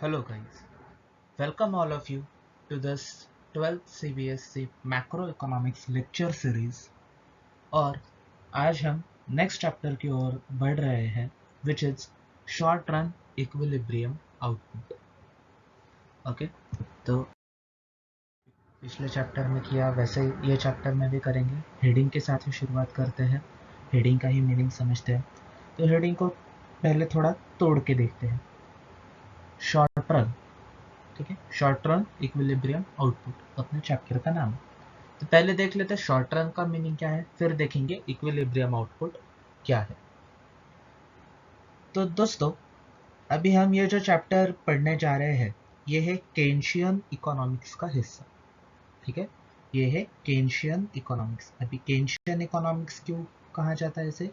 Hello guys, welcome all of you to this 12th CBSC Macroeconomics lecture series और आज हम next chapter की ओर बढ़ रहे हैं which is short run equilibrium output. Okay तो पिछले चैप्टर में किया वैसे ही ये चैप्टर में भी करेंगे. हेडिंग के साथ ही शुरुआत करते हैं. हेडिंग का ही मीनिंग समझते हैं. तो हेडिंग को पहले थोड़ा तोड़ के देखते हैं. शॉर्ट रन, ठीक है, शॉर्ट रन इक्विलिब्रियम आउटपुट अपने चैप्टर का नाम. तो पहले देख लेते हैं शॉर्ट रन का मीनिंग क्या है, फिर देखेंगे इक्विलिब्रियम आउटपुट क्या है. तो दोस्तों अभी हम ये जो चैप्टर पढ़ने जा रहे हैं ये है केन्शियन इकोनॉमिक्स का हिस्सा. ठीक है, ये है केन्शियन इकोनॉमिक्स. अभी केन्शियन इकोनॉमिक्स क्यों कहा जाता है इसे,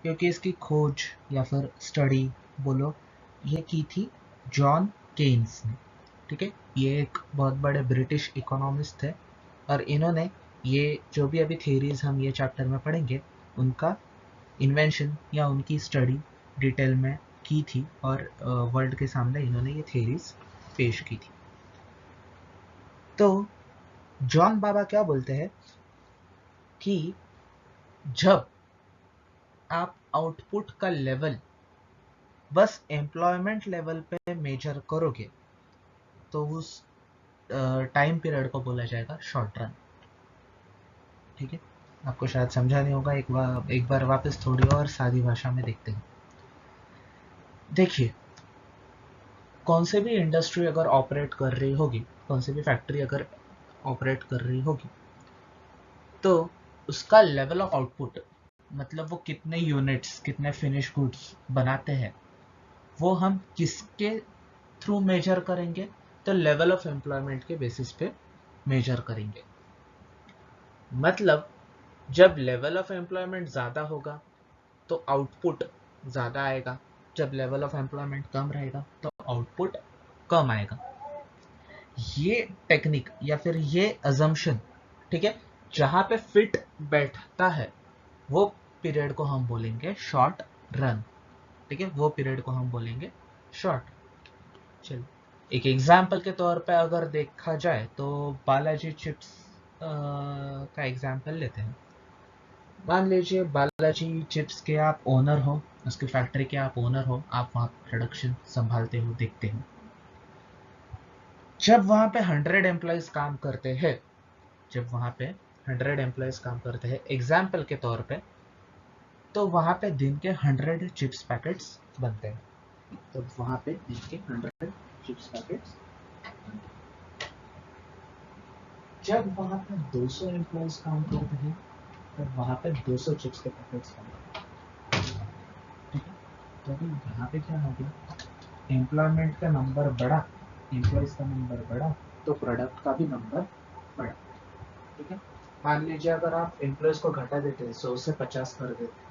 क्योंकि इसकी खोज या फिर स्टडी बोलो ये की थी जॉन केन्स ने. ठीक है, ये एक बहुत बड़े ब्रिटिश इकोनॉमिस्ट थे और इन्होंने ये जो भी अभी थ्योरीज हम ये चैप्टर में पढ़ेंगे उनका इन्वेंशन या उनकी स्टडी डिटेल में की थी और वर्ल्ड के सामने इन्होंने ये थ्योरीज पेश की थी. तो जॉन बाबा क्या बोलते हैं कि जब आप आउटपुट का लेवल बस एम्प्लॉयमेंट लेवल पे मेजर करोगे तो उस टाइम पीरियड को बोला जाएगा शॉर्ट रन. ठीक है, आपको शायद समझा नहीं होगा, एक बार वापस थोड़ी और सादी भाषा में देखते हैं. देखिए, कौन से भी इंडस्ट्री अगर ऑपरेट कर रही होगी, कौन सी भी फैक्ट्री अगर ऑपरेट कर रही होगी तो उसका लेवल ऑफ आउटपुट मतलब वो कितने यूनिट्स कितने फिनिश गुड्स बनाते हैं वो हम किसके थ्रू मेजर करेंगे, तो लेवल ऑफ एम्प्लॉयमेंट के बेसिस पे मेजर करेंगे. मतलब जब लेवल ऑफ एम्प्लॉयमेंट ज़्यादा होगा तो आउटपुट ज़्यादा आएगा, जब लेवल ऑफ एम्प्लॉयमेंट कम रहेगा तो आउटपुट कम आएगा. ये टेक्निक या फिर ये अजम्पशन, ठीक है, जहाँ पे फिट बैठता है वो पीरियड को हम बोलेंगे शॉर्ट रन. ठीक है, वो पीरियड को हम बोलेंगे शॉर्ट. चलो एक एग्जाम्पल के तौर पे अगर देखा जाए तो बालाजी चिप्स का एग्जाम्पल लेते हैं. मान लीजिए बालाजी चिप्स के आप ओनर हो, उसकी फैक्ट्री के आप ओनर हो, आप वहाँ प्रोडक्शन संभालते हो, देखते हो. जब वहाँ पे 100 एम्प्लॉयज काम करते हैं, जब वहाँ पे 100 एम्प्लॉयज काम करते हैं एग्जाम्पल के तौर पे, तो वहाँ पे दिन के 100 चिप्स पैकेट्स बनते हैं. तो वहाँ पे दिन के 100 चिप्स पैकेट्स. जब वहाँ पे 200 एम्प्लॉयज काम करते हैं तो वहाँ पे 200 चिप्स के पैकेट्स बनते हैं. ठीक है, तो अभी यहाँ पे क्या हो गया, एम्प्लॉयमेंट का नंबर बढ़ा, एम्प्लॉयज का नंबर बढ़ा तो प्रोडक्ट का भी नंबर बढ़ा. ठीक है, मान लीजिए अगर आप एम्प्लॉयज को घटा देते हैं 100 से 50 कर देते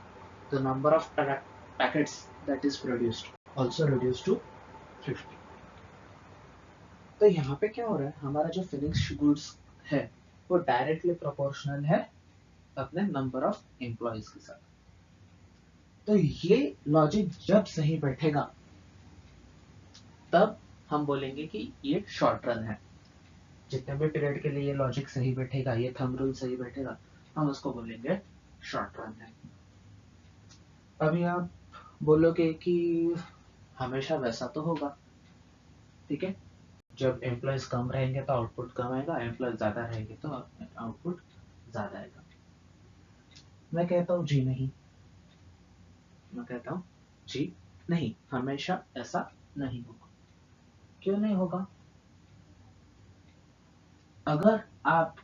तो number of packets that is produced also reduce to 50. तो यहाँ पे क्या हो रहा है, हमारा जो फिनिश्ड गुड्स है वो डायरेक्टली प्रोपोर्शनल है अपने नंबर ऑफ एम्प्लॉयज के साथ. तो ये लॉजिक जब सही बैठेगा तब हम बोलेंगे कि ये शॉर्ट रन है. जितने भी पीरियड के लिए ये लॉजिक सही बैठेगा, ये थंब रूल सही बैठेगा, हम उसको बोलेंगे शॉर्ट रन है. अभी आप बोलोगे कि हमेशा वैसा तो होगा. ठीक है, जब एम्प्लॉयज कम रहेंगे तो आउटपुट कम आएगा, एम्प्लॉयज ज्यादा रहेंगे तो आउटपुट ज्यादा आएगा. मैं कहता हूँ जी नहीं, मैं कहता हूँ जी नहीं, हमेशा ऐसा नहीं होगा. क्यों नहीं होगा? अगर आप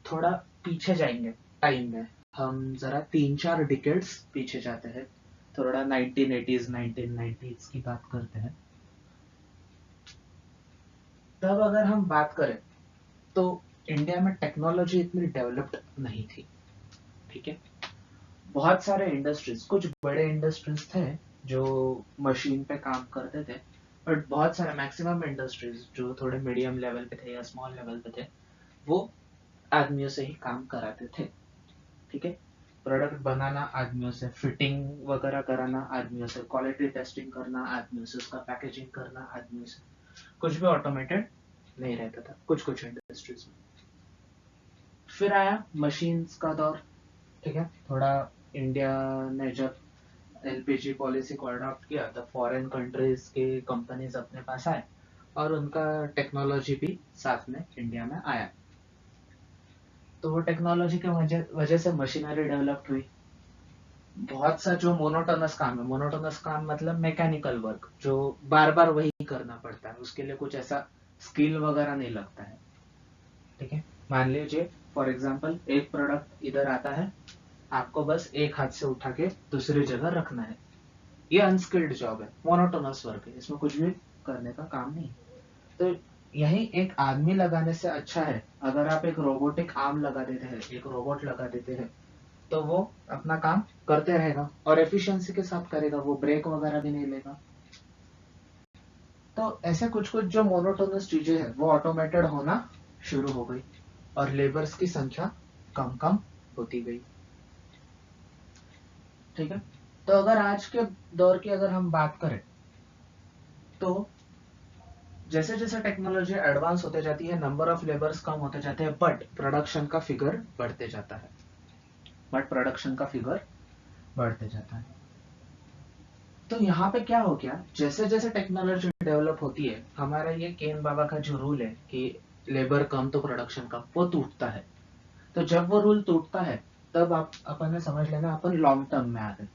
थोड़ा पीछे जाएंगे टाइम में, हम जरा 3-4 डिकेड्स पीछे जाते हैं, थोड़ा 1980s 1990s की बात करते हैं. तब अगर हम बात करें तो इंडिया में टेक्नोलॉजी इतनी डेवलप्ड नहीं थी. ठीक है, बहुत सारे इंडस्ट्रीज, कुछ बड़े इंडस्ट्रीज थे जो मशीन पे काम करते थे, बट बहुत सारे मैक्सिमम इंडस्ट्रीज जो थोड़े मीडियम लेवल पे थे या स्मॉल लेवल पे थे वो आदमियों से ही काम कराते थे. ठीक है, प्रोडक्ट बनाना आदमियों से, फिटिंग वगैरह कराना आदमियों से, क्वालिटी टेस्टिंग करना आदमियों से, उसका पैकेजिंग करना आदमियों से, कुछ भी ऑटोमेटेड नहीं रहता था कुछ कुछ इंडस्ट्रीज में। फिर आया मशीन्स का दौर, ठीक है। थोड़ा इंडिया ने जब एलपीजी पॉलिसी को अडॉप्ट किया तब फॉरेन कंट्रीज के कंपनीज अपने पास आए और उनका टेक्नोलॉजी भी साथ में इंडिया में आया। तो वो टेक्नोलॉजी के वजह से मशीनरी डेवलप हुई। बहुत सा जो मोनोटोनस काम है, मोनोटोनस काम मतलब मैकेनिकल वर्क, जो बार बार वही करना पड़ता है, उसके लिए कुछ ऐसा स्किल वगैरह नहीं लगता है, ठीक है। मान लीजिए फॉर एग्जांपल एक प्रोडक्ट इधर आता है, आपको बस एक हाथ से उठा के दूसरी जगह रखना है, ये अनस्किल्ड जॉब है, मोनोटोनस वर्क है, इसमें कुछ भी करने का काम नहीं। तो यही एक आदमी लगाने से अच्छा है अगर आप एक रोबोटिक आर्म लगा देते हैं, एक रोबोट लगा देते हैं, तो वो अपना काम करते रहेगा और एफिशिएंसी के साथ करेगा, वो ब्रेक वगैरह भी नहीं लेगा। तो ऐसे कुछ कुछ जो मोनोटोनस चीजें हैं वो ऑटोमेटेड होना शुरू हो गई और लेबर्स की संख्या कम कम होती गई, ठीक है। तो अगर आज के दौर की अगर हम बात करें तो जैसे जैसे टेक्नोलॉजी एडवांस होते जाती है, नंबर ऑफ लेबर्स कम होते जाते हैं, बट प्रोडक्शन का फिगर बढ़ते जाता है, तो यहाँ पे क्या हो गया, जैसे जैसे टेक्नोलॉजी डेवलप होती है, हमारा ये केन बाबा का जो रूल है कि लेबर कम तो प्रोडक्शन कम, वो टूटता है। तो जब वो रूल टूटता है तब आप अपन ने समझ लेना अपन लॉन्ग टर्म में आ गए,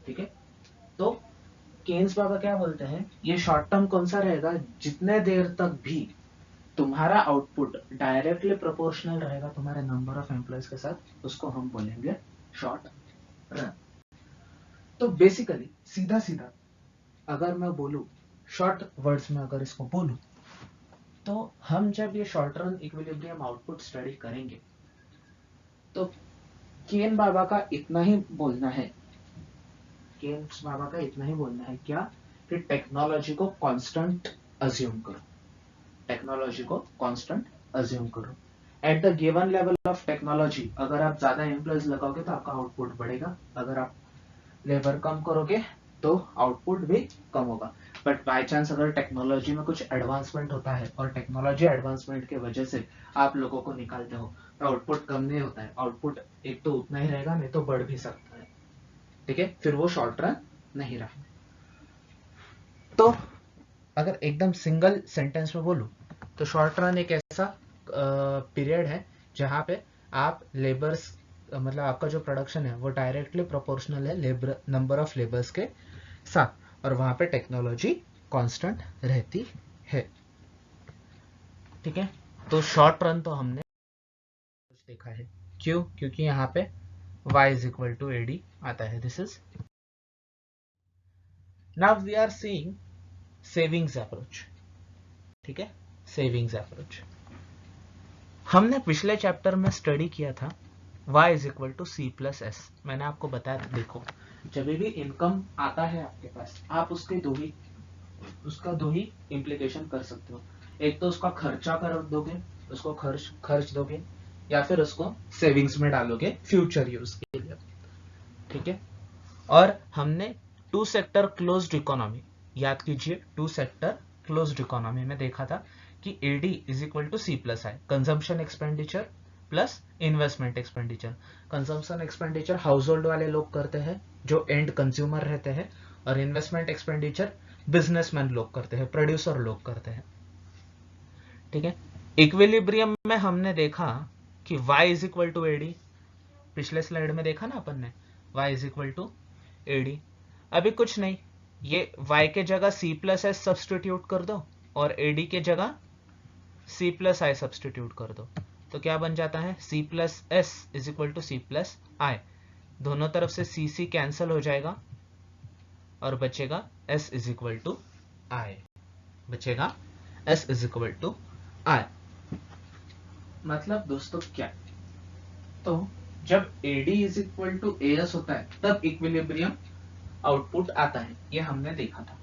ठीक है। तो केन्स बाबा क्या बोलते हैं, ये शॉर्ट टर्म कौन सा रहेगा, जितने देर तक भी तुम्हारा आउटपुट डायरेक्टली प्रोपोर्शनल रहेगा तुम्हारे नंबर ऑफ एम्प्लॉयज के साथ, उसको हम बोलेंगे शॉर्ट रन। तो बेसिकली सीधा सीधा अगर मैं बोलूं, शॉर्ट वर्ड्स में अगर इसको बोलूं, तो हम जब ये short run equilibrium output study करेंगे तो केन बाबा का इतना ही बोलना है, क्या, कि टेक्नोलॉजी को कांस्टेंट अज्यूम करो, at the given level of technology. अगर आप ज्यादा एम्प्लॉयज लगाओगे तो आपका आउटपुट बढ़ेगा, अगर आप लेबर कम करोगे तो आउटपुट भी कम होगा। बट बाय चांस अगर टेक्नोलॉजी में कुछ एडवांसमेंट होता है और टेक्नोलॉजी एडवांसमेंट के वजह से आप लोगों को निकालते हो तो आउटपुट कम नहीं होता है, आउटपुट एक तो उतना ही रहेगा, नहीं तो बढ़ भी सकता है, ठीक है। फिर वो शॉर्ट रन नहीं रहा। तो अगर एकदम सिंगल सेंटेंस में बोलूं तो शॉर्ट रन एक ऐसा पीरियड है जहां पे आप लेबर्स, मतलब आपका जो प्रोडक्शन है वो डायरेक्टली प्रोपोर्शनल है लेबर, नंबर ऑफ लेबर्स के साथ, और वहां पे टेक्नोलॉजी कांस्टेंट रहती है, ठीक है। तो शॉर्ट रन तो हमने देखा है, क्यों, क्योंकि यहाँ पे y is equal to AD आता है। This is, now we are seeing savings approach, ठीक है। सेविंग्स अप्रोच हमने पिछले चैप्टर में स्टडी किया था, y is equal to C plus S. मैंने आपको बताया था, देखो जब भी इनकम आता है आपके पास, आप उसका दो ही इम्प्लीकेशन कर सकते हो, एक तो उसका खर्चा कर दोगे, उसको खर्च दोगे, या फिर उसको सेविंग्स में डालोगे फ्यूचर यूज के लिए, ठीक है। और हमने टू सेक्टर क्लोज्ड इकोनॉमी, याद कीजिए, टू सेक्टर क्लोज्ड इकोनॉमी में देखा था कि AD is equal to C plus I, consumption expenditure plus investment expenditure. Consumption expenditure household वाले लोग करते हैं जो एंड कंज्यूमर रहते हैं, और इन्वेस्टमेंट एक्सपेंडिचर बिजनेसमैन लोग करते हैं, प्रोड्यूसर लोग करते हैं, ठीक है। इक्विलिब्रियम में हमने देखा कि y is equal to AD, पिछले स्लाइड में देखा ना अपन ने, y is equal to AD. अभी कुछ नहीं, ये y के जगह c प्लस एस सब्सटीट्यूट कर दो और ad के जगह c प्लस आई सब्सटीट्यूट कर दो, तो क्या बन जाता है, c plus S is equal to c plus I, दोनों तरफ से c कैंसिल हो जाएगा और बचेगा s is equal to I, मतलब दोस्तों क्या, तो जब AD is equal to AS होता है तब इक्विलिब्रियम आउटपुट आता है, ये हमने देखा था।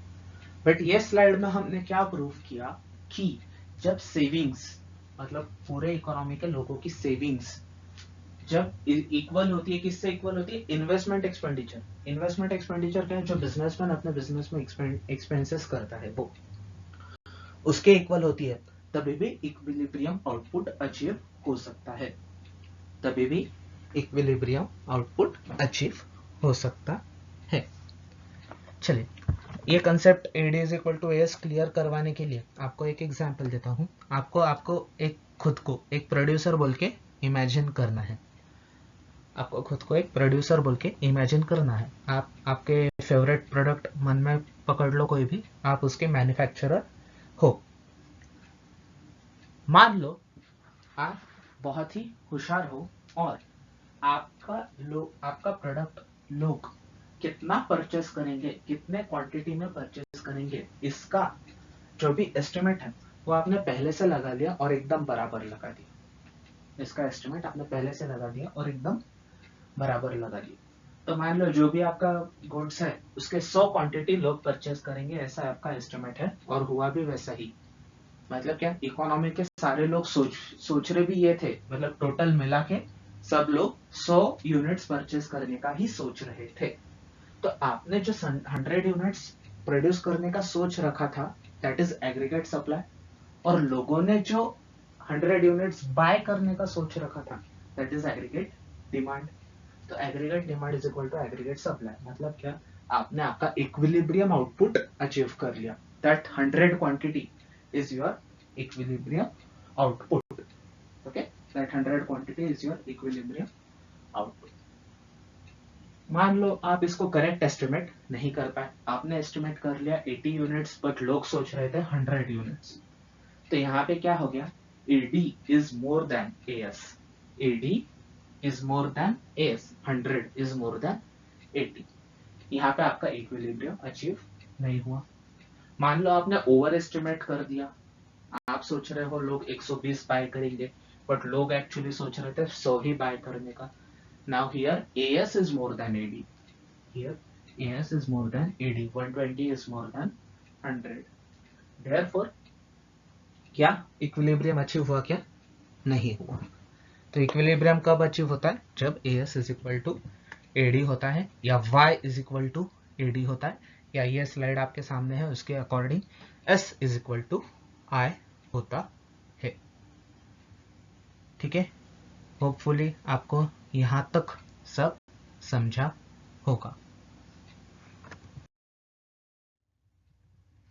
बट ये स्लाइड में हमने क्या प्रूव किया कि जब सेविंग्स, मतलब पूरे इकोनॉमी के लोगों की सेविंग्स जब इक्वल होती है, किससे इक्वल होती है? Investment expenditure. इन्वेस्टमेंट एक्सपेंडिचर क्या है? जो बिजनेसमैन अपने बिजनेस में एक्सपेंसेस करता है वो उसके इक्वल होती है, तभी भी इक्विलिब्रियम आउटपुट अचीव हो सकता है, तभी भी इक्विलिब्रियम आउटपुट अचीव हो सकता है। चलिए, ये concept AD is equal to AS clear करवाने के लिए आपको एक एग्जांपल देता हूँ। आपको एक खुद को एक प्रोड्यूसर बोल के इमेजिन करना है। आपको खुद को एक प्रोड्यूसर बोल के इमेजिन करना है। आप आपके फेवरेट प्रोडक्ट मन में पकड़ लो कोई भी, आप उसके मैन्युफैक्चरर हो। मान लो आप बहुत ही होशियार हो और आपका प्रोडक्ट लोग कितना परचेस करेंगे, कितने क्वांटिटी में परचेस करेंगे, इसका जो भी एस्टिमेट है वो आपने पहले से लगा लिया और एकदम बराबर लगा दिया। इसका एस्टिमेट आपने पहले से लगा दिया और एकदम बराबर लगा दिया। तो मान लो जो भी आपका गुड्स है उसके 100 क्वांटिटी लोग परचेस करेंगे, ऐसा आपका एस्टिमेट है और हुआ भी वैसा ही। मतलब क्या, इकोनॉमी के सारे लोग सोच रहे भी ये थे, मतलब टोटल मिला के सब लोग 100 यूनिट्स परचेस करने का ही सोच रहे थे। तो आपने जो 100 यूनिट्स प्रोड्यूस करने का सोच रखा था, दैट इज एग्रीगेट सप्लाई, और लोगों ने जो 100 यूनिट्स बाय करने का सोच रखा था, दैट इज एग्रीगेट डिमांड। तो aggregate demand is equal to aggregate supply. मतलब क्या, आपने आपका इक्विलिब्रियम आउटपुट अचीव कर लिया। That 100 quantity is your equilibrium output. Okay, that 100 quantity is your equilibrium output. मान लो आप इसको करेक्ट एस्टिमेट नहीं कर पाए, आपने एस्टिमेट कर लिया 80 यूनिट्स बट लोग सोच रहे थे 100 यूनिट्स। तो यहाँ पे क्या हो गया? AD is more than AS. AD is more than AS. 100 is more than 80. यहाँ पे आपका इक्विलिब्रियम अचीव नहीं हुआ। मान लो आपने ओवर एस्टिमेट कर दिया, आप सोच रहे हो लोग 120 बाय करेंगे बट लोग एक्चुअली सोच रहे थे 100 ही बाय करने का। Now here AS is more than AD. Here AS is more than AD. 120 is more than 100. Therefore क्या इक्विलिब्रियम अचीव हुआ? क्या नहीं हुआ। तो इक्विलिब्रियम कब अचीव होता है? जब AS is equal to AD होता है, या Y is equal to AD होता है, या ये स्लाइड आपके सामने है उसके according S is equal to I होता है। ठीक है, होपफुली आपको यहां तक सब समझा होगा।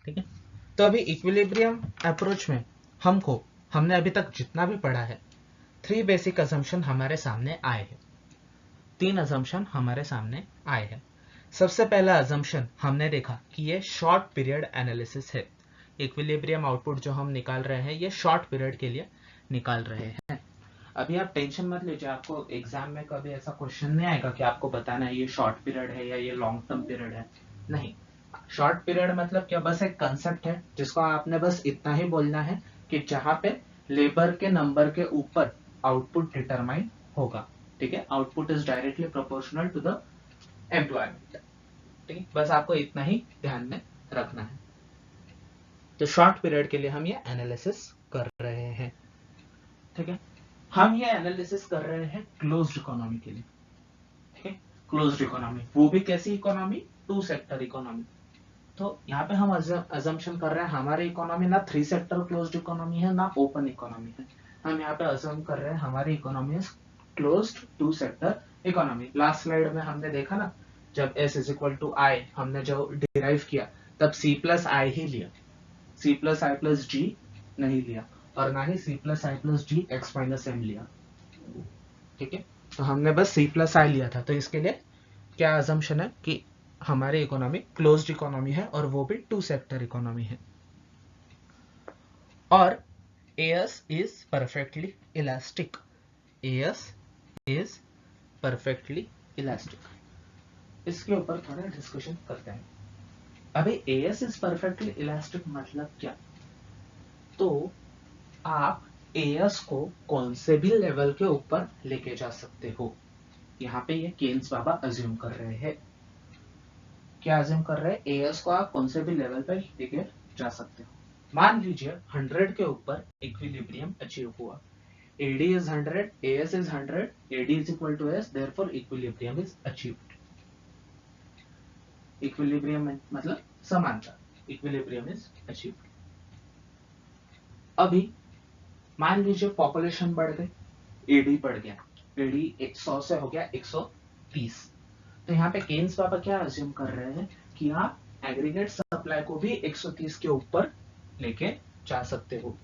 ठीक है, तो अभी इक्विलिब्रियम अप्रोच में हमने अभी तक जितना भी पढ़ा है, 3 बेसिक असम्पशन हमारे सामने आए हैं। 3 असम्पशन हमारे सामने आए हैं। सबसे पहला असम्पशन हमने देखा कि ये शॉर्ट पीरियड एनालिसिस है। इक्विलिब्रियम आउटपुट जो हम निकाल रहे हैं ये शॉर्ट पीरियड के लिए निकाल रहे हैं। अभी आप टेंशन मत लीजिए, आपको एग्जाम में कभी ऐसा क्वेश्चन नहीं आएगा कि आपको बताना है ये शॉर्ट पीरियड है या ये लॉन्ग टर्म पीरियड है। नहीं, शॉर्ट पीरियड मतलब क्या, बस एक कंसेप्ट है जिसको आपने बस इतना ही बोलना है कि जहां पे लेबर के नंबर के ऊपर आउटपुट डिटरमाइन होगा। ठीक है, output is directly proportional to the employment. ठीक है, बस आपको इतना ही ध्यान में रखना है। तो शॉर्ट पीरियड के लिए हम ये एनालिसिस कर रहे हैं। ठीक है, हम ये एनालिसिस कर रहे हैं क्लोज्ड इकोनॉमी के लिए। ठीक है, क्लोज्ड इकोनॉमी, वो भी कैसी इकोनॉमी? 2 sector economy. तो यहाँ पे हम अजम्पशन कर रहे हैं हमारी इकोनॉमी ना 3 सेक्टर क्लोज्ड इकोनॉमी है ना ओपन इकोनॉमी है। हम यहाँ पे अज्यूम कर रहे हैं हमारी economy is closed 2 sector economy. Last slide में हमने देखा ना, जब S is equal to I हमने जो डिराइव किया तब C प्लस I ही लिया, C plus I plus G नहीं लिया, और ना ही C plus I plus G X minus M लिया। ठीक है, तो हमने बस C प्लस I लिया था। तो इसके लिए क्या अजम्पशन है कि हमारी इकोनॉमी क्लोज्ड इकोनॉमी है और वो भी 2 सेक्टर इकोनॉमी है, और AS is perfectly elastic. AS is perfectly elastic. इसके ऊपर थोड़ा डिस्कशन करते हैं। अभी AS इज परफेक्टली इलास्टिक मतलब क्या? तो आप AS को कौन से भी लेवल के ऊपर लेके जा सकते हो। यहाँ पे ये केन्स बाबा अज्यूम कर रहे हैं। क्या अज्यूम कर रहे हैं? AS को आप कौन से भी लेवल पर लेके जा सकते हो। मान लीजिए 100 के ऊपर इक्विलिब्रियम अचीव हुआ, AD is 100, AS is 100, AD is equal to S, therefore equilibrium is achieved. Equilibrium मतलब समानता, equilibrium is achieved. अभी मान लीजिए पॉपुलेशन बढ़ गई, AD बढ़ गया, AD 100 से हो गया 130, तो यहाँ पे केन्स पापा क्या अज्यूम कर रहे हैं कि आप एग्रीगेट सप्लाई को भी 130 के ऊपर लेके जा सकते हो।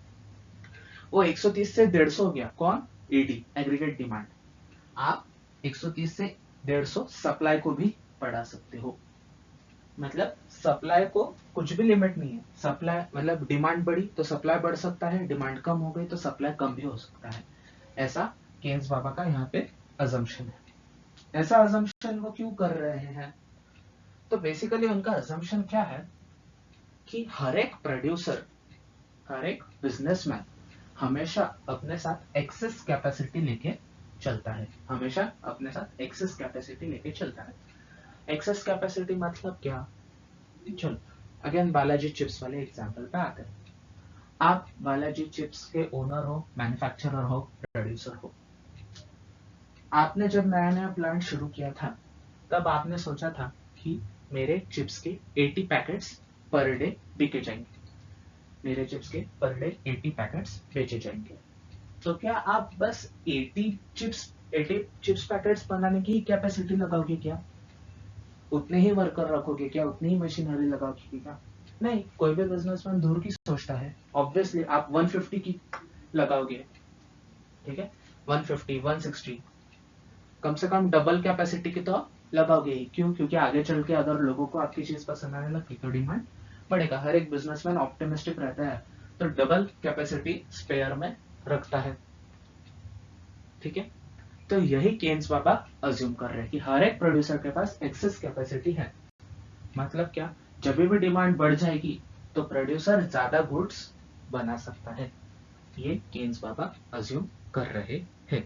वो 130 से 150 हो गया, कौन? AD, aggregate demand. आप 130 से 150 सप्लाई को भी बढ़ा सकते हो। मतलब सप्लाई को कुछ भी लिमिट नहीं है, सप्लाई मतलब डिमांड बढ़ी तो सप्लाई बढ़ सकता है, डिमांड कम हो गई तो सप्लाई कम भी हो सकता है। ऐसा केन्स बाबा का यहाँ पे अजम्पशन है। ऐसा अजम्पशन वो क्यों कर रहे हैं? तो बेसिकली उनका अजम्पशन क्या है कि हर एक प्रोड्यूसर, हर एक बिजनेसमैन हमेशा अपने साथ एक्सेस कैपेसिटी लेके चलता है, हमेशा अपने साथ एक्सेस कैपेसिटी लेके चलता है। एक्सेस कैपेसिटी मतलब क्या? चलो अगेन बालाजी चिप्स वाले एग्जांपल पे आते हैं। आप बालाजी चिप्स के ओनर हो, मैन्युफैक्चरर हो, प्रोड्यूसर हो। आपने जब नया नया प्लांट शुरू किया था तब आपने सोचा था कि मेरे चिप्स के 80 पैकेट्स पर डे बिके जाएंगे, मेरे चिप्स के पर डे 80 पैकेट्स बेचे जाएंगे। तो क्या आप बस 80 चिप्स पैकेट्स बनाने की कैपेसिटी लगाओगे क्या? उतने ही वर्कर रखोगे क्या? उतनी ही मशीनरी लगाओगे क्या? नहीं, कोई भी बिजनेसमैन दूर की सोचता है। ऑब्वियसली आप 150 की लगाओगे, ठीक है, 150, 160, कम से कम डबल कैपेसिटी की तो लगाओगे ही। क्यों? क्योंकि आगे चल के अगर लोगों को आपकी चीज पसंद आने लगी तो डिमांड बढ़ेगा। हर एक बिजनेसमैन ऑप्टिमिस्टिक रहता है तो डबल कैपेसिटी स्पेयर में रखता है, ठीक है। तो यही केन्स बाबा अज्यूम कर रहे हैं कि हर एक प्रोड्यूसर के पास एक्सेस कैपेसिटी है। मतलब क्या? जब भी डिमांड बढ़ जाएगी तो प्रोड्यूसर ज्यादा गुड्स बना सकता है। ये केन्स बाबा अज्यूम कर रहे हैं।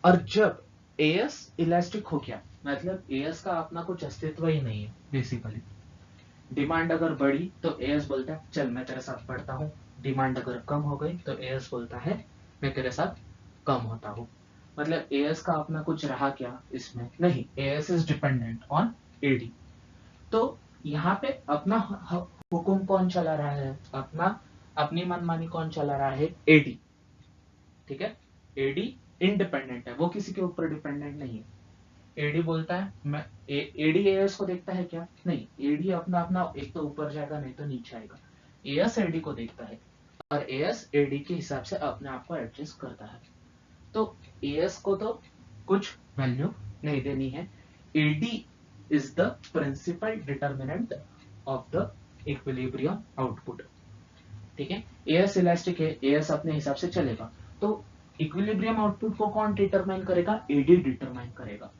और जब एएस इलास्टिक हो गया, मतलब एएस का अपना कुछ अस्तित्व ही नहीं है बेसिकली। डिमांड अगर बढ़ी तो एएस बोलता है चल मैं तेरे साथ बढ़ता हूँ, डिमांड अगर कम हो गई तो एएस बोलता है मैं तेरे साथ कम होता हूँ। मतलब एएस का अपना कुछ रहा क्या इसमें? नहीं, AS is dependent on AD. तो यहाँ पे अपना हुकुम कौन चला रहा है? अपनी मनमानी कौन चला रहा है? एडी, ठीक है। एडी इंडिपेंडेंट है, वो किसी के ऊपर डिपेंडेंट नहीं है। एडी बोलता है मैं एडी एएस को देखता है क्या? नहीं, एडी अपना अपना एक तो ऊपर जाएगा नहीं तो नीचे आएगा। एएस एडी को देखता है और एएस एडी के हिसाब से अपने आप को एडजस्ट करता है। तो एएस को तो कुछ वैल्यू नहीं देनी है। AD is the principal determinant of the equilibrium output, ठीक है। एएस इलास्टिक है, एएस अपने हिसाब से चलेगा, तो इक्विलिब्रियम आउटपुट को कौन डिटरमाइन करेगा? एडी डिटरमाइन करेगा।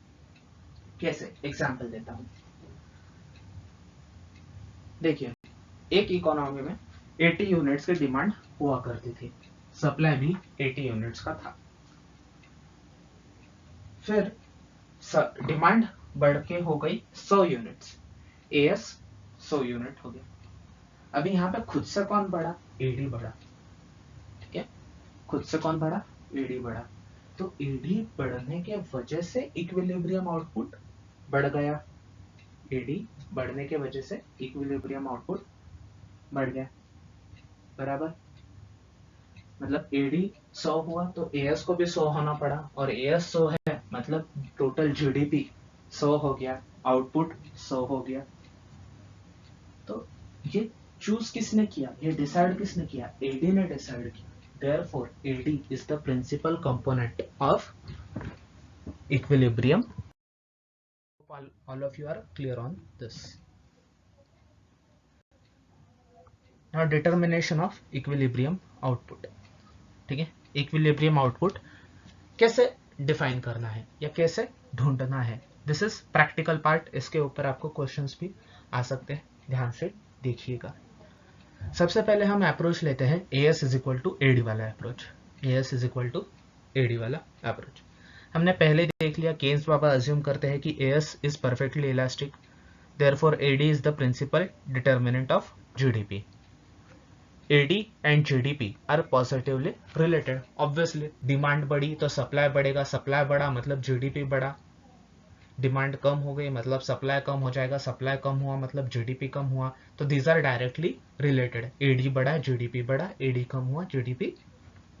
कैसे? एग्जांपल देता हूं। देखिए, एक इकोनॉमी में 80 यूनिट्स की डिमांड हुआ करती थी, सप्लाई भी 80 यूनिट्स का था। फिर डिमांड बढ़ के हो गई 100 यूनिट्स, एएस 100 यूनिट हो गया। अभी यहाँ पे खुद से कौन बढ़ा? एडी बढ़ा, ठीक है। खुद से कौन बढ़ा? एडी बढ़ा। तो एडी बढ़ने के वजह से इक्विलिब्रियम आउटपुट बढ़ गया। एडी बढ़ने के वजह से इक्विलिब्रियम आउटपुट बढ़ गया, बराबर। मतलब एडी 100 हुआ तो एएस को भी 100 होना पड़ा, और एएस 100 है मतलब टोटल जीडीपी 100 हो गया, आउटपुट 100 हो गया। तो ये चूज किसने किया? ये डिसाइड किसने किया? एडी ने डिसाइड किया। Therefore, AD is the principal component of equilibrium. All of you are clear on this. Now determination of equilibrium output, ठीक है। इक्विलिब्रियम आउटपुट कैसे डिफाइन करना है या कैसे ढूंढना है, दिस इज प्रैक्टिकल पार्ट। इसके ऊपर आपको क्वेश्चंस भी आ सकते हैं, ध्यान से देखिएगा। सबसे पहले हम अप्रोच लेते हैं AS is equal to AD वाला approach. AS is equal to AD वाला अप्रोच हमने पहले देख लिया। केन्स बाबा अज्यूम करते हैं कि AS is perfectly elastic, therefore AD is the principal determinant of GDP. AD and GDP are positively related. Obviously demand बढ़ी तो सप्लाई बढ़ेगा, सप्लाई बढ़ा मतलब GDP बढ़ा, डिमांड कम हो गई मतलब सप्लाई कम हो जाएगा, सप्लाई कम हुआ मतलब GDP कम हुआ। तो these are directly related. AD बढ़ा, GDP बढ़ा, AD कम हुआ, GDP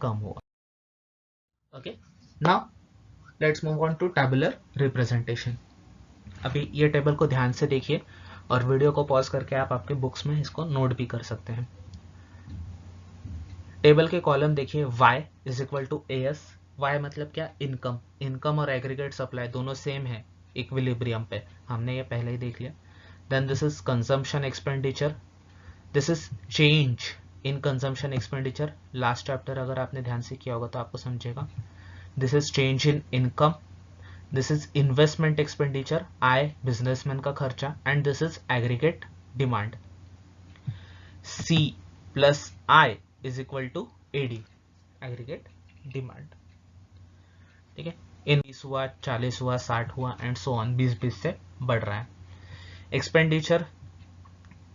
कम हुआ। Okay, now let's move on to tabular representation. अभी ये टेबल को ध्यान से देखिए और वीडियो को पॉज करके आप आपके बुक्स में इसको नोट भी कर सकते हैं। टेबल के कॉलम देखिए, y is equal to AS। y मतलब क्या? इनकम। इनकम और एग्रीगेट सप्लाई दोनों सेम है इक्विलिब्रियम पे, हमने ये पहले ही देख लिया। Then this is consumption expenditure, this is change in consumption expenditure. Last chapter अगर आपने ध्यान से किया होगा तो आपको समझेगा। This is change in income, this is investment expenditure, आय बिजनेसमैन का खर्चा, and this is aggregate demand. C plus I is equal to AD, aggregate demand. ठीक है, इन 20 हुआ, 40 हुआ, 60 हुआ एंड सो ऑन, 20 से बढ़ रहा है। एक्सपेंडिचर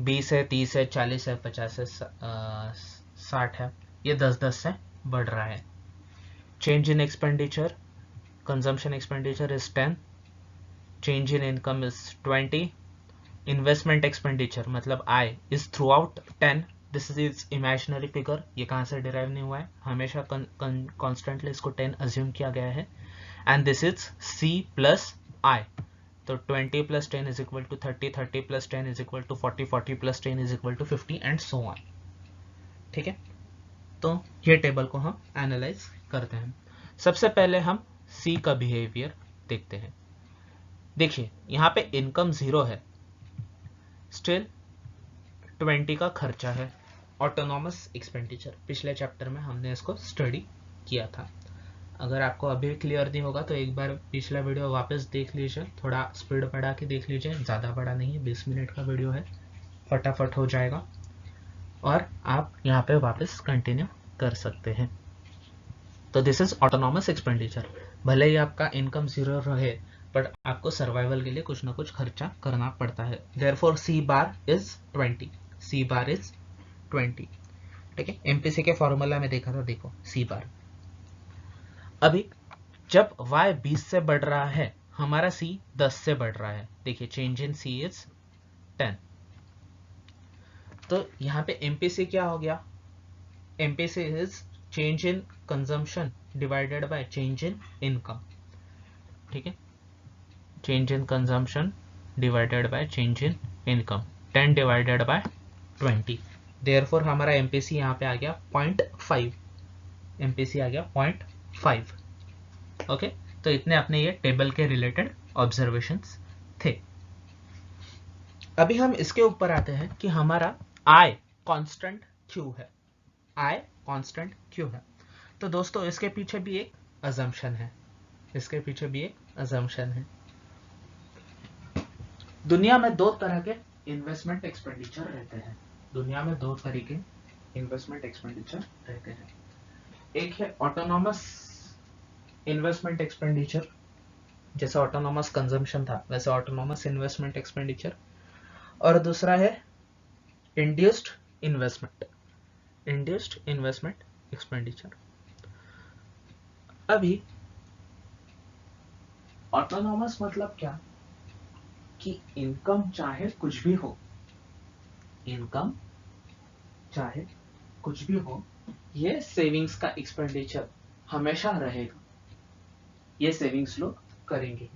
20 है, 30 है, 40 है, 50 है, 60 है, ये 10 से बढ़ रहा है। Change in expenditure, consumption expenditure is 10, change in income is 20, investment expenditure मतलब आय is throughout 10। This is imaginary figure, ये कहाँ से डिराइव नहीं हुआ है, हमेशा कॉन्स्टेंटली इसको 10 अज्यूम किया गया है। And this is C plus I, तो 20 plus 10 is equal to 30, 30 plus 10 is equal to 40, 40 plus 10 is equal to 50 and so on. ठीक है, तो ये टेबल को हम एनालाइज करते हैं। सबसे पहले हम C का बिहेवियर देखते हैं। देखिए यहाँ पे इनकम 0 है, स्टिल 20 का खर्चा है, ऑटोनॉमस एक्सपेंडिचर। पिछले चैप्टर में हमने इसको स्टडी किया था। अगर आपको अभी क्लियर नहीं होगा तो एक बार पिछला वीडियो वापस देख लीजिए, थोड़ा स्पीड बढ़ा के देख लीजिए, ज़्यादा बड़ा नहीं है, 20 मिनट का वीडियो है, फटाफट हो जाएगा और आप यहाँ पे वापस कंटिन्यू कर सकते हैं। तो दिस इज ऑटोनॉमस एक्सपेंडिचर। भले ही आपका इनकम 0 रहे बट आपको सर्वाइवल के लिए कुछ ना कुछ खर्चा करना पड़ता है। Therefore C bar is 20, C bar is 20। ठीक है, MPC के फॉर्मूला में देखा था, देखो C बार। अभी जब y 20 से बढ़ रहा है, हमारा C 10 से बढ़ रहा है। देखिए चेंज इन C इज 10। तो यहाँ पे MPC क्या हो गया? MPC is change in consumption divided by change in income. ठीक है, change in consumption divided by change in income, 10 divided by 20। Therefore हमारा MPC यहाँ पे आ गया 0.5, MPC आ गया 0.5। ओके, तो इतने अपने ये टेबल के रिलेटेड ऑब्जर्वेशंस थे। अभी हम इसके ऊपर आते हैं कि हमारा I कांस्टेंट क्यों है, I कांस्टेंट क्यों है। तो दोस्तों इसके पीछे भी एक अजम्पशन है, इसके पीछे भी एक अजम्पशन है। दुनिया में दो तरह के इन्वेस्टमेंट एक्सपेंडिचर रहते हैं, दुनिया में दो तरीके इन्वेस्टमेंट एक्सपेंडिचर रहते हैं। एक है ऑटोनॉमस इन्वेस्टमेंट एक्सपेंडिचर, जैसे ऑटोनॉमस कंजम्पशन था वैसे ऑटोनॉमस इन्वेस्टमेंट एक्सपेंडिचर, और दूसरा है induced investment, induced investment expenditure. अभी ऑटोनॉमस मतलब क्या कि इनकम चाहे कुछ भी हो, इनकम चाहे कुछ भी हो, ये सेविंग्स का एक्सपेंडिचर हमेशा रहेगा, ये सेविंग्स लोग करेंगे।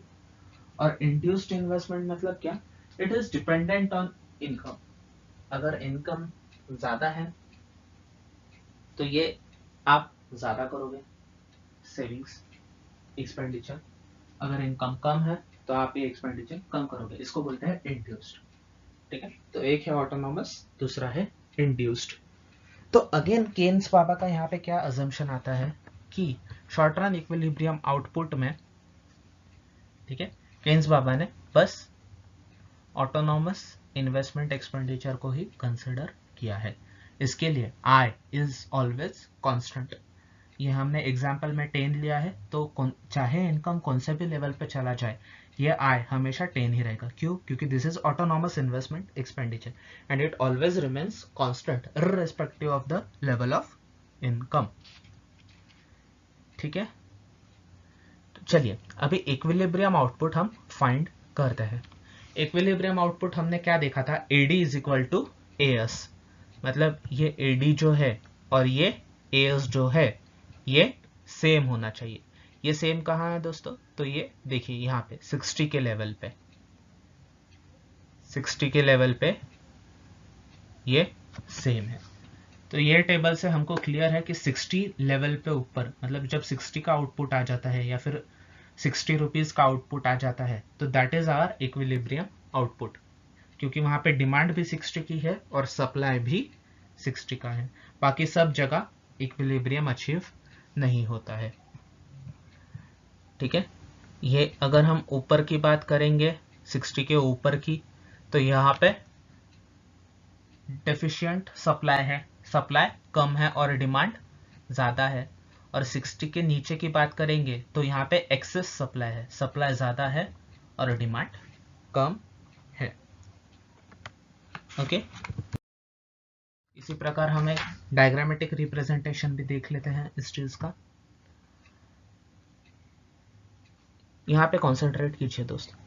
और इंड्यूस्ड इन्वेस्टमेंट मतलब क्या? It is dependent on income. अगर इनकम ज्यादा है तो ये आप ज्यादा करोगे सेविंग्स एक्सपेंडिचर, अगर इनकम कम है तो आप ये एक्सपेंडिचर कम करोगे, इसको बोलते हैं इंड्यूस्ड। ठीक है, तो एक है ऑटोनॉमस, दूसरा है इंड्यूस्ड। तो अगेन केन्स पापा का यहाँ पे क्या अजम्पशन आता है कि शॉर्ट रन इक्विलिब्रियम आउटपुट में, ठीक है, केन्स बाबा ने बस ऑटोनॉमस इन्वेस्टमेंट एक्सपेंडिचर को ही कंसिडर किया है। इसके लिए I इज ऑलवेज कांस्टेंट। ये हमने एग्जाम्पल में 10 लिया है, तो चाहे इनकम कौन से भी लेवल पे चला जाए, ये आई हमेशा 10 ही रहेगा। क्यों? क्योंकि this is autonomous investment expenditure and it always remains constant irrespective of the level of income. ठीक है, तो चलिए अभी इक्विलिब्रियम आउटपुट हम फाइंड करते हैं। इक्विलिब्रियम आउटपुट हमने क्या देखा था? AD is equal to AS, मतलब ये एडी जो है और ये एएस जो है ये सेम होना चाहिए। ये सेम कहाँ है दोस्तों? तो ये देखिए यहाँ पे 60 के लेवल पे, 60 के लेवल पे ये सेम है। तो ये टेबल से हमको क्लियर है कि 60 लेवल पे ऊपर, मतलब जब 60 का आउटपुट आ जाता है या फिर 60 रुपीज का आउटपुट आ जाता है, तो that is our equilibrium output, क्योंकि वहां पे डिमांड भी 60 की है और सप्लाई भी 60 का है। बाकी सब जगह इक्विलिब्रियम अचीव नहीं होता है। ठीक है, ये अगर हम ऊपर की बात करेंगे 60 के ऊपर की, तो यहाँ पे डेफिशिएंट सप्लाई है, सप्लाई कम है और डिमांड ज़्यादा है। और 60 के नीचे की बात करेंगे तो यहाँ पे एक्सेस सप्लाई है, सप्लाई ज़्यादा है और डिमांड कम है। ओके, इसी प्रकार हम एक डायग्रामेटिक रिप्रेजेंटेशन भी देख लेते हैं इस चीज़ का। यहाँ पे कॉन्सेंट्रेट कीजिए दोस्तों।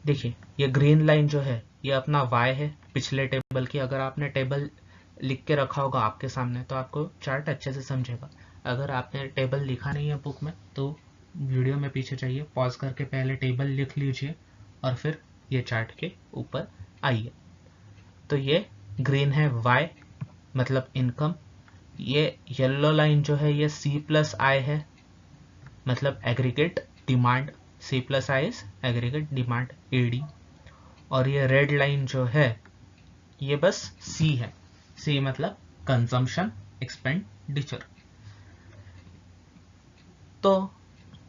देखिए ये ग्रीन लाइन जो है ये अपना y है पिछले टेबल की। अगर आपने टेबल लिख के रखा होगा आपके सामने तो आपको चार्ट अच्छे से समझेगा। अगर आपने टेबल लिखा नहीं है बुक में तो वीडियो में पीछे जाइए, पॉज करके पहले टेबल लिख लीजिए और फिर ये चार्ट के ऊपर आइए। तो ये ग्रीन है y, मतलब इनकम। ये येलो लाइन जो है ये C+I है, मतलब aggregate demand. C+I is aggregate demand AD। और ये रेड लाइन जो है ये बस C है, C मतलब कंजम्पशन एक्सपेंडिचर। तो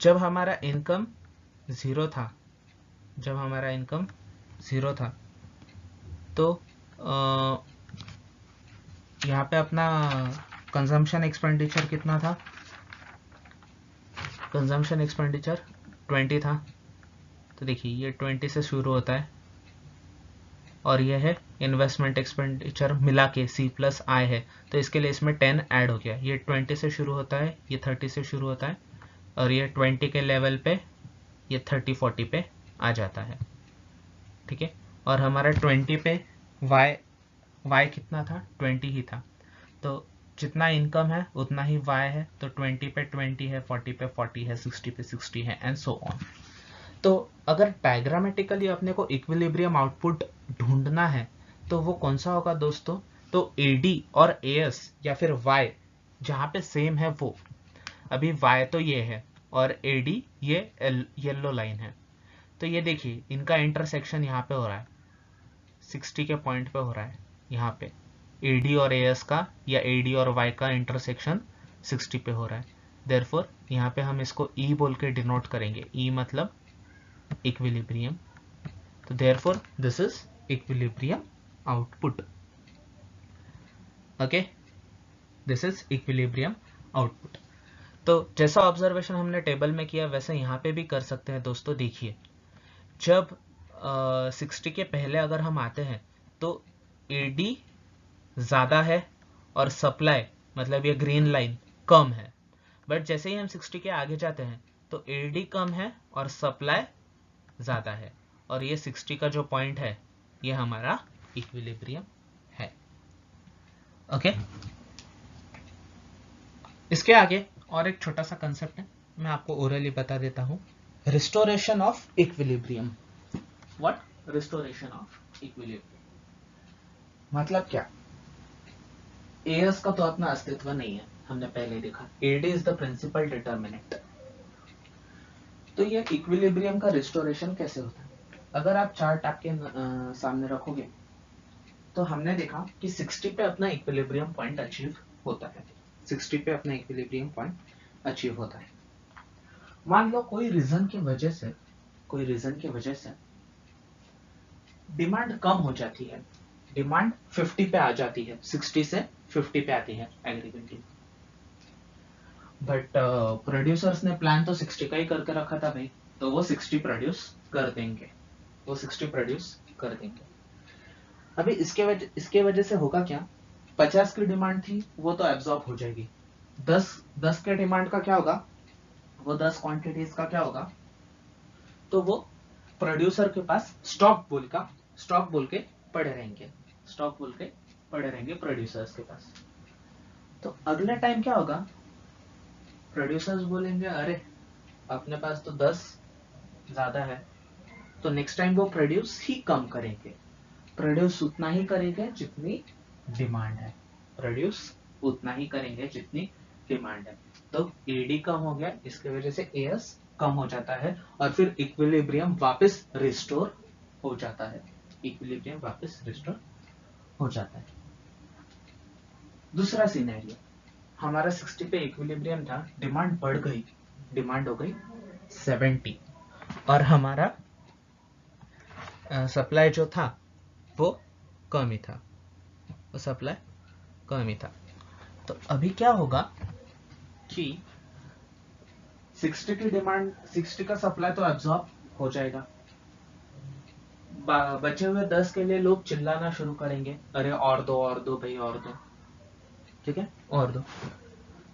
जब हमारा इनकम ज़ीरो था, जब हमारा इनकम ज़ीरो था तो यहाँ पे अपना कंजम्पशन एक्सपेंडिचर कितना था? कंजम्पशन एक्सपेंडिचर 20 था। तो देखिए ये 20 से शुरू होता है और यह है इन्वेस्टमेंट एक्सपेंडिचर मिला के C+I है, तो इसके लिए इसमें 10 ऐड हो गया। ये 20 से शुरू होता है, ये 30 से शुरू होता है और ये 20 के लेवल पे ये 30-40 पे आ जाता है। ठीक है, और हमारा 20 पे y कितना था? 20 ही था। तो जितना इनकम है उतना ही y है, तो 20 पे 20 है, 40 पे 40 है, 60 पे 60 है एंड सो ऑन। तो अगर डायग्रामेटिकली अपने को इक्विलिब्रियम आउटपुट ढूंढना है तो वो कौन सा होगा दोस्तों? तो AD और AS या फिर Y जहाँ पे सेम है वो। अभी Y तो ये है और AD ये येलो लाइन है। तो ये देखिए इनका इंटरसेक्शन यहाँ पे हो रहा है, 60 के पॉइंट पे हो रहा है। यहाँ पे AD और AS का या AD और Y का इंटरसेक्शन 60 पे हो रहा है। देयरफॉर यहाँ पे हम इसको E बोल के डिनोट करेंगे। E मतलब equilibrium. So therefore this is equilibrium output. Okay, this is equilibrium output. तो जैसा ऑब्जर्वेशन हमने टेबल में किया वैसे यहाँ पे भी कर सकते हैं दोस्तों। देखिए जब 60 के पहले अगर हम आते हैं तो AD ज़्यादा है और सप्लाई मतलब ये ग्रीन लाइन कम है। बट जैसे ही हम 60 के आगे जाते हैं तो AD कम है और सप्लाई ज़्यादा है और ये 60 का जो पॉइंट है ये हमारा इक्विलिब्रियम है। ओके, इसके आगे और एक छोटा सा कंसेप्ट है, मैं आपको ओरली बता देता हूँ। Restoration of equilibrium. What? Restoration of equilibrium मतलब क्या? एएस का तो अपना अस्तित्व नहीं है, हमने पहले देखा। AD is the principal determinant. तो ये इक्विलिब्रियम का रिस्टोरेशन कैसे होता है? अगर आप चार्ट आपके सामने रखोगे तो हमने देखा कि 60 पे अपना इक्विलिब्रियम पॉइंट अचीव होता है। 60 पे अपना इक्विलिब्रियम पॉइंट अचीव होता है। मान लो कोई रीजन की वजह से डिमांड कम हो जाती है, डिमांड 50 पे आ जाती है, 60 से 50 पे आती है एग्रीगेटली। बट प्रोड्यूसर्स ने प्लान तो 60 का ही करके रखा था भाई, तो वो 60 प्रोड्यूस कर देंगे, वो 60 प्रोड्यूस कर देंगे। अभी इसके वजह से होगा क्या, 50 की डिमांड थी वो तो एब्जॉर्ब हो जाएगी, 10 के डिमांड का क्या होगा, वो 10 क्वांटिटीज का क्या होगा, तो वो प्रोड्यूसर के पास स्टॉक बोल के पड़े रहेंगे, स्टॉक बोल के पड़े रहेंगे प्रोड्यूसर्स के पास। तो अगले टाइम क्या होगा, प्रोड्यूसर्स बोलेंगे अरे अपने पास तो 10 ज्यादा है, तो नेक्स्ट टाइम वो प्रोड्यूस ही कम करेंगे, प्रोड्यूस उतना ही करेंगे जितनी डिमांड है, प्रोड्यूस उतना ही करेंगे जितनी डिमांड है। तो एडी कम हो गया, इसकी वजह से एएस कम हो जाता है और फिर इक्विलिब्रियम वापस रिस्टोर हो जाता है, इक्विलिब्रियम वापस रिस्टोर हो जाता है। दूसरा सिनेरियो, हमारा 60 पे इक्विलिब्रियम था, डिमांड बढ़ गई, डिमांड हो गई 70 और हमारा सप्लाई जो था वो कम ही था, वो सप्लाई कम ही था। तो अभी क्या होगा कि 60 की डिमांड, 60 का सप्लाई तो एब्जॉर्ब हो जाएगा, बचे हुए 10 के लिए लोग चिल्लाना शुरू करेंगे, अरे और दो भाई और दो, ठीक है और दो।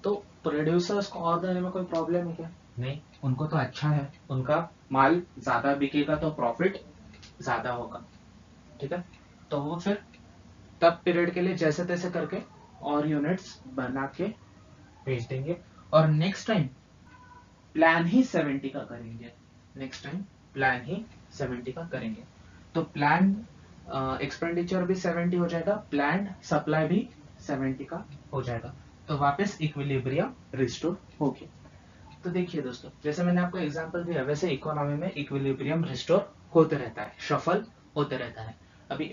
तो प्रोड्यूसर्स को और देने में कोई प्रॉब्लम है क्या, नहीं, उनको तो अच्छा है, उनका माल ज्यादा बिकेगा तो प्रॉफिट ज्यादा होगा, ठीक है। तो वो फिर तब पीरियड के लिए जैसे तैसे करके और यूनिट्स बना के भेज देंगे और नेक्स्ट टाइम प्लान ही 70 का करेंगे, नेक्स्ट टाइम प्लान ही 70 का करेंगे। तो प्लान एक्सपेंडिचर भी 70 हो जाएगा, प्लान सप्लाई भी 70 का हो जाएगा, तो वापस इक्विलिब्रियम रिस्टोर हो गया। तो देखिए दोस्तों, जैसे मैंने आपको एग्जांपल दिया वैसे इकोनॉमी में इक्विलिब्रियम रिस्टोर होते रहता है, शफल होते रहता है। अभी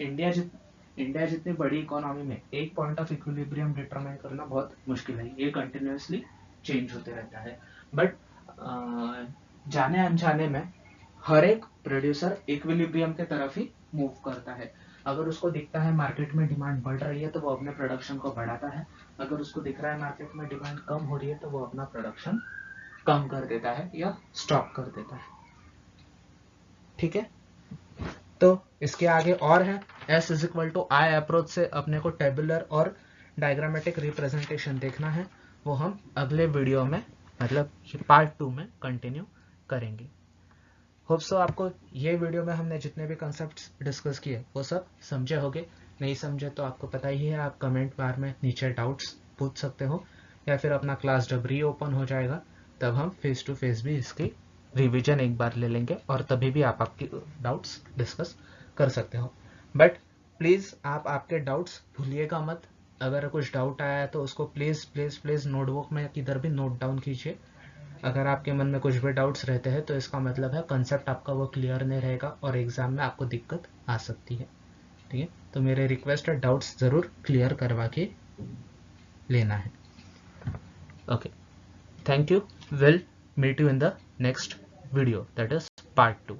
इंडिया जितनी बड़ी इकोनॉमी में एक पॉइंट ऑफ इक्विलिब्रियम डिटरमाइन करना बहुत मुश्किल है, ये कंटिन्यूअसली चेंज होते रहता है। बट जाने अनजाने में हर एक प्रोड्यूसर इक्विलिब्रियम के तरफ ही मूव करता है। अगर उसको दिखता है मार्केट में डिमांड बढ़ रही है तो वो अपने प्रोडक्शन को बढ़ाता है, अगर उसको दिख रहा है मार्केट में डिमांड कम हो रही है तो वो अपना प्रोडक्शन कम कर देता है या स्टॉप कर देता है, ठीक है। तो इसके आगे और है, S is equal to I approach से अपने को टेबुलर और डायग्रामेटिक रिप्रेजेंटेशन देखना है, वो हम अगले वीडियो में मतलब पार्ट 2 में कंटिन्यू करेंगे। होप सो आपको ये वीडियो में हमने जितने भी कंसेप्ट्स डिस्कस किए वो सब समझे होंगे, नहीं समझे तो आपको पता ही है, आप कमेंट बार में नीचे डाउट्स पूछ सकते हो या फिर अपना क्लास जब री ओपन हो जाएगा तब हम फेस टू फेस भी इसकी रिवीजन एक बार ले लेंगे और तभी भी आप आपकी डाउट्स डिस्कस कर सकते हो। बट प्लीज़ आप आपके डाउट्स भूलिएगा मत, अगर कुछ डाउट आया है तो उसको प्लीज़ प्लीज़ प्लीज़ नोटबुक में किधर भी नोट डाउन कीजिए। अगर आपके मन में कुछ भी डाउट्स रहते हैं तो इसका मतलब है कंसेप्ट आपका वो क्लियर नहीं रहेगा और एग्जाम में आपको दिक्कत आ सकती है, ठीक है। तो मेरे रिक्वेस्ट है डाउट्स ज़रूर क्लियर करवा के लेना है। Okay, thank you, will meet you in the next video, that is part 2.